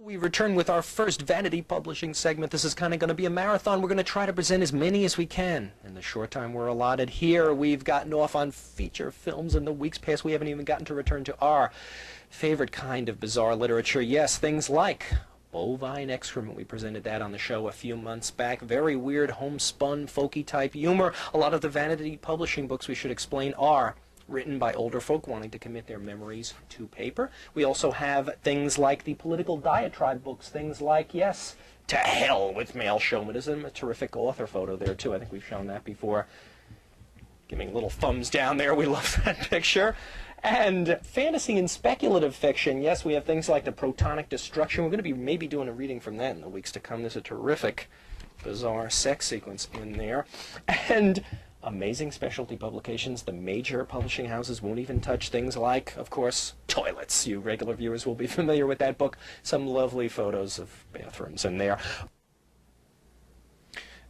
We return with our first Vanity Publishing segment. This is kind of going to be a marathon. We're going to try to present as many as we can in the short time we're allotted here. We've gotten off on feature films in the weeks past. We haven't even gotten to return to our favorite kind of bizarre literature. Yes, things like bovine excrement. We presented that on the show a few months back. Very weird, homespun, folky type humor. A lot of the Vanity Publishing books, we should explain, are written by older folk wanting to commit their memories to paper. We also have things like the political diatribe books, things like, yes, To Hell with Male Chauvinism, a terrific author photo there too. I think we've shown that before. Giving little thumbs down there, we love that picture. And fantasy and speculative fiction, yes, we have things like The Protonic Destruction. We're going to be maybe doing a reading from that in the weeks to come. There's a terrific, bizarre sex sequence in there. And amazing specialty publications. The major publishing houses won't even touch things like, of course, toilets. You regular viewers will be familiar with that book. Some lovely photos of bathrooms in there.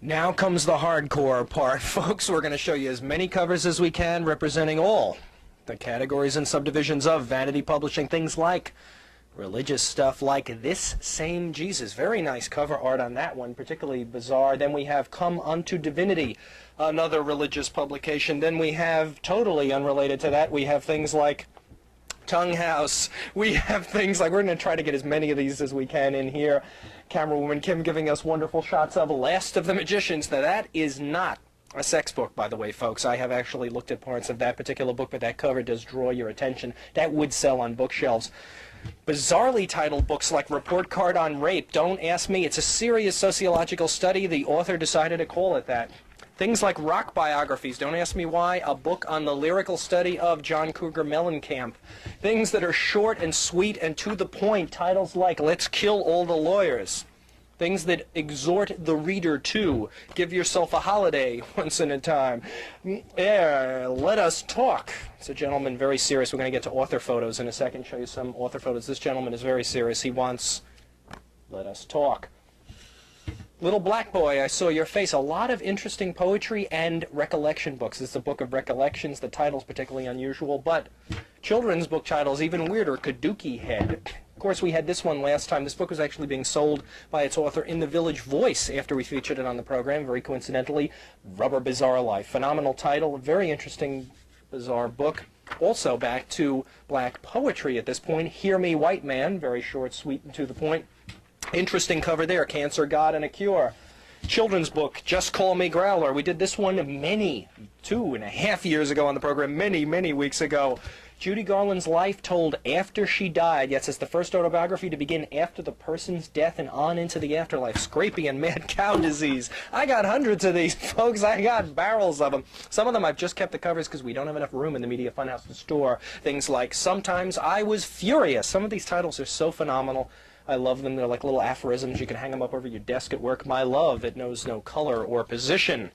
Now comes the hardcore part, folks. We're going to show you as many covers as we can representing all the categories and subdivisions of Vanity Publishing. Things like religious stuff like This Same Jesus. Very nice cover art on that one, particularly bizarre. Then we have Come Unto Divinity, another religious publication. Then we have, totally unrelated to that, we have things like Funhouse. We have things like, we're going to try to get as many of these as we can in here. Camerawoman Kim giving us wonderful shots of Last of the Magicians. Now that is not a sex book, by the way, folks. I have actually looked at parts of that particular book, but that cover does draw your attention. That would sell on bookshelves. Bizarrely titled books like Report Card on Rape. Don't ask me. It's a serious sociological study. The author decided to call it that. Things like rock biographies. Don't ask me why. A book on the lyrical study of John Cougar Mellencamp. Things that are short and sweet and to the point. Titles like Let's Kill All the Lawyers. Things that exhort the reader to give yourself a holiday once in a time. Let Us Talk. It's a gentleman very serious. We're going to get to author photos in a second, show you some author photos. This gentleman is very serious. He wants Let Us Talk. Little Black Boy, I Saw Your Face. A lot of interesting poetry and recollection books. This is a book of recollections. The title's particularly unusual, but children's book titles even weirder. Kaduki Head. Of course, we had this one last time. This book was actually being sold by its author in the Village Voice after we featured it on the program, very coincidentally. Rubber Bizarre Life. Phenomenal title, a very interesting, bizarre book. Also back to black poetry at this point. Hear Me, White Man. Very short, sweet, and to the point. Interesting cover there. Cancer, God, and a Cure. Children's book, Just Call Me Growler. We did this one 2.5 years ago on the program, many weeks ago. Judy Garland's life told after she died. Yes, it's the first autobiography to begin after the person's death and on into the afterlife. Scrapie and mad cow disease. I got hundreds of these, folks. I got barrels of them. Some of them I've just kept the covers because we don't have enough room in the Media Funhouse to store. Things like Sometimes I Was Furious. Some of these titles are so phenomenal. I love them. They're like little aphorisms. You can hang them up over your desk at work. My love, it knows no color or position.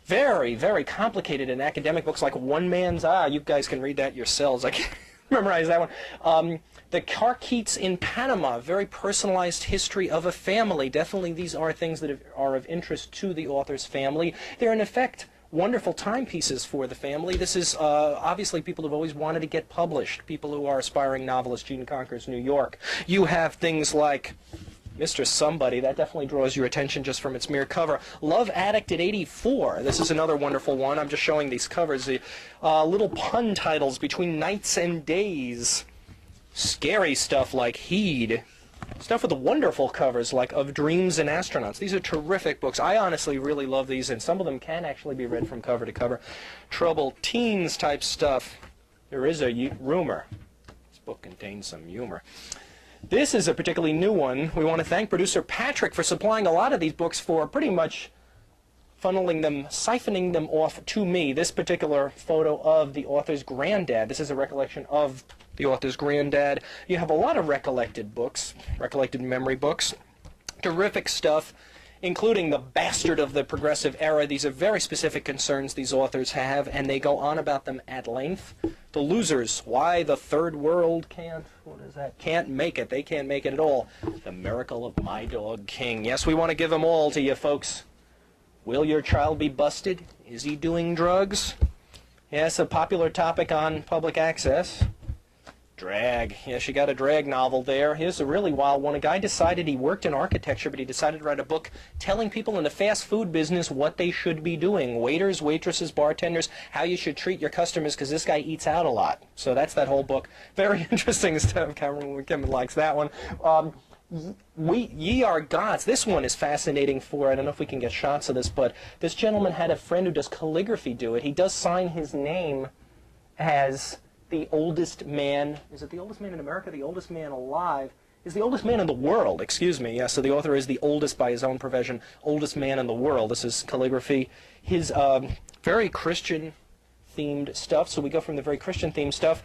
Very complicated in academic books like One Man's Eye. You guys can read that yourselves. I can't memorize that one. The Carqueets in Panama. Very personalized history of a family. Definitely these are things that are of interest to the author's family. They're in effect wonderful timepieces for the family. This is obviously people who've always wanted to get published, people who are aspiring novelists. Gene Conquers New York. You have things like Mr. Somebody. That definitely draws your attention just from its mere cover. Love Addict at 84. This is another wonderful one. I'm just showing these covers. The little pun titles, Between Nights and Days. Scary stuff like Heed. Stuff with the wonderful covers like Of Dreams and Astronauts. These are terrific books. I honestly really love these, and some of them can actually be read from cover to cover. Troubled Teens type stuff. There is a rumor. This book contains some humor. This is a particularly new one. We want to thank producer Patrick for supplying a lot of these books for pretty much funneling them, siphoning them off to me. This particular photo of the author's granddad. This is a recollection of the author's granddad. You have a lot of recollected books, recollected memory books. Terrific stuff, including The Bastard of the Progressive Era. These are very specific concerns these authors have, and they go on about them at length. The Losers, Why the Third World Can't Make It. They can't make it at all. The Miracle of My Dog King. Yes, we want to give them all to you, folks. Will your child be busted? Is he doing drugs? Yes, a popular topic on public access. Drag. Yeah, she got a drag novel there. Here's a really wild one. A guy decided he worked in architecture, but he decided to write a book telling people in the fast food business what they should be doing. Waiters, waitresses, bartenders, how you should treat your customers, because this guy eats out a lot. So that's that whole book. Very interesting stuff. Cameron likes that one. Ye Are Gods. This one is fascinating for, I don't know if we can get shots of this, but this gentleman had a friend who does calligraphy do it. He does sign his name as the oldest man. Is it the oldest man in America? The oldest man alive is the oldest man in the world, excuse me. Yeah, so the author is the oldest by his own profession, oldest man in the world. This is calligraphy. His very Christian-themed stuff, so we go from the very Christian-themed stuff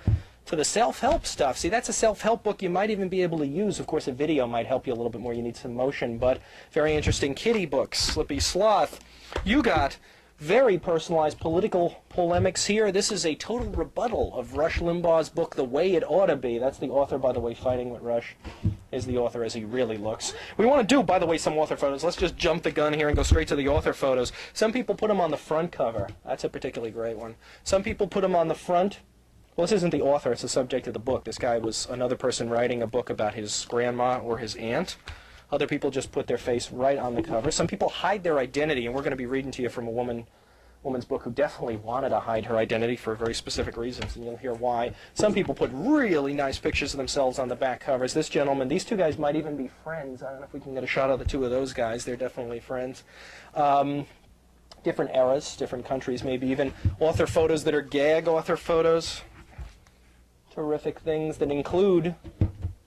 to the self-help stuff. See, that's a self-help book you might even be able to use. Of course, a video might help you a little bit more. You need some motion, but very interesting. Kitty books, Slippy Sloth. You got very personalized political polemics here. This is a total rebuttal of Rush Limbaugh's book, The Way It Ought to Be. That's the author, by the way, fighting with Rush is the author as he really looks. We want to do, by the way, some author photos. Let's just jump the gun here and go straight to the author photos. Some people put them on the front cover. That's a particularly great one. Some people put them on the front. Well, this isn't the author, it's the subject of the book. This guy was another person writing a book about his grandma or his aunt. Other people just put their face right on the cover. Some people hide their identity, and we're going to be reading to you from a woman's book who definitely wanted to hide her identity for very specific reasons, and you'll hear why. Some people put really nice pictures of themselves on the back covers. This gentleman, these two guys might even be friends. I don't know if we can get a shot of the two of those guys. They're definitely friends. Different eras, different countries, maybe even author photos that are gag author photos. Terrific things that include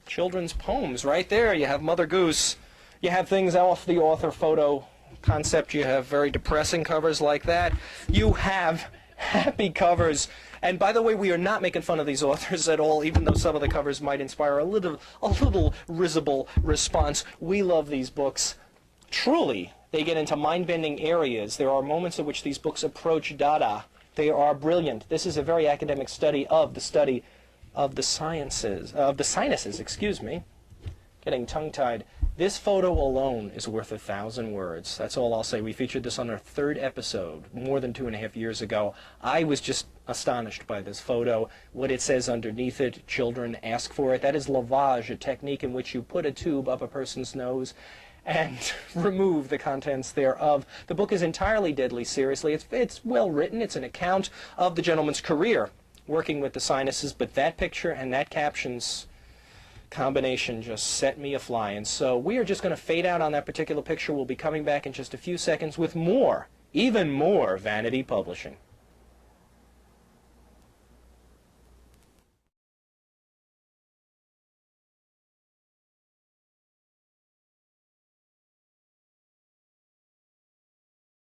children's poems. Right there, you have Mother Goose. You have things off the author photo concept. You have very depressing covers like that. You have happy covers. And by the way, we are not making fun of these authors at all, even though some of the covers might inspire a little risible response. We love these books. Truly, they get into mind-bending areas. There are moments in which these books approach Dada. They are brilliant. This is a very academic study of the sinuses, excuse me. Getting tongue-tied. This photo alone is worth 1,000 words. That's all I'll say. We featured this on our 3rd episode more than 2.5 years ago. I was just astonished by this photo. What it says underneath it, children ask for it. That is lavage, a technique in which you put a tube up a person's nose and remove the contents thereof. The book is entirely deadly seriously. It's well written. It's an account of the gentleman's career working with the sinuses, but that picture and that caption's combination just set me a-flying. So we are just going to fade out on that particular picture. We'll be coming back in just a few seconds with more, even more Vanity Publishing.